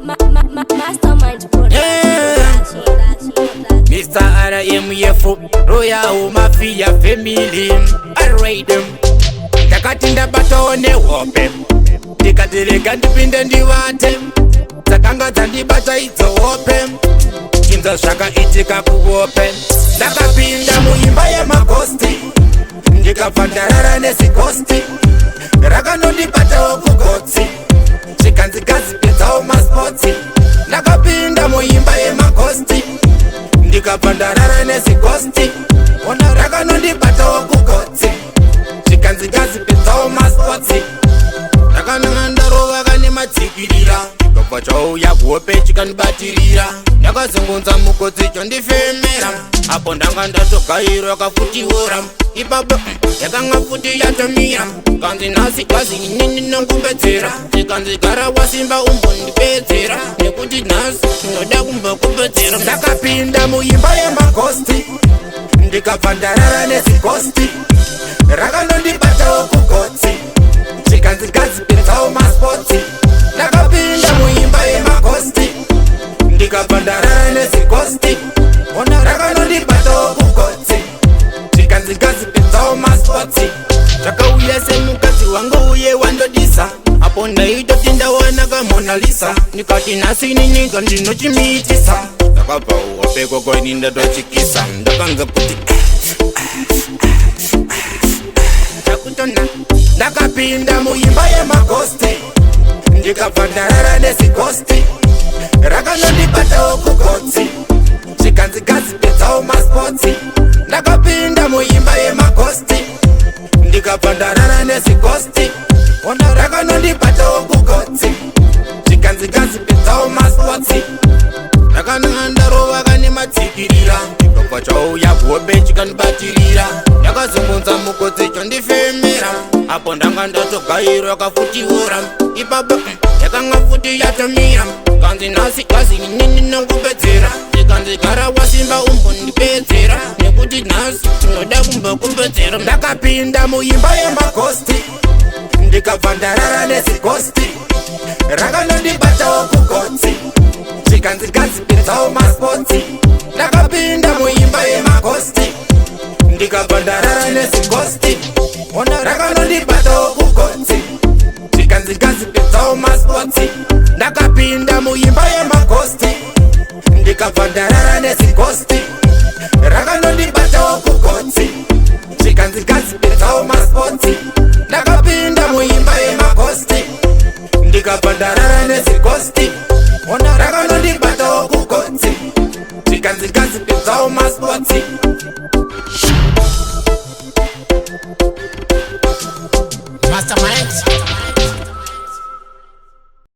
Mastermind Mr. RMF Royal Mafia Family I ride them Takatinda batone wope Tikatileka ndipinde ndiwate Takanga tandibata idzo wope Kinza shaka itika kuwope Takapinda Muimba YeMagost Ndikafandarara nesikosti Rakano ndibata okugotsi Chikanzikazi pizza maspotsi Nakapinda Muimba YeMagost Ndikafandarara nesikosti Rakano ndibata okugotsi Chikanzikazi pizza maspotsi Rakano ndarova kane matsikirira Ndikabva chauya kuhope chikandibatirira Ndakazungunza mukodzi chondifemera Apo ndanga ndatogairwa kafutiora Ipapo yakanga futi yatomira Kanzi nasi kazi inini nongubetsera Chikanzigara wasimba umbondipedzera Nekuti nasi noda kumba kubetsera Ndakapinda Muimba YeMagost Ndikabva ndarara nesikosti Rakanondibata okugotsi Chikanzikazi pizza maspotsi Ndakapinda Muimba YeMagost Ndikabva ndarara nesikosti Rakanondibata okugotsi Chikanzikazi pizza maspotsi Chakauya semukadzi wangu uye wandodisa Apo ndaitoti ndawana kaMona Lisa Nikati nasi ninika ndinochimitisa Ndakabva uhope koko ini ndatochikisa Ndakanza kuti Chakutona Ndakapinda Muimba YeMagost Ndikabva ndarara nesikosti Rakanondibata okugotsi Chikanzikazi pizza maspotsi Ndakapinda Muimba YeMagost Ndikabva ndarara nesikosti Rakanondibata okugotsi Chikanzikazi pizza maspotsi Rakananga ndarova kane matsikirira Ndikabva chauya kuhope chikandibatirira Ndakazungunza mukodzi chondifemera Apo ndanga ndatogairwa kafutiora Ipapo yakanga futi yatomira Kanzi nasi kazi inini nongubetsera Chikanzigara wasimba umbondipedzera Nekuti nasi noda kumba kubetsera Ndakapinda Muimba YeMagost Ndikabva ndarara nesikosti Rakanondibata okugotsi Chikanzikazi pizza maspotsi Ndakapinda Muimba YeMagost Ndikabva ndarara nesikosti Rakanondibata okugotsi Chikanzikazi pizza maspotsi Ndakapinda Muimba YeMagost Ndikabva ndarara nesikosti Rakanondibata okugotsi Chikanzikazi pizza maspotsi Ndakapinda Muimba YeMagost Ndikabva ndarara nesikosti Rakanondibata okugotsi Chikanzikazi pizza maspotsi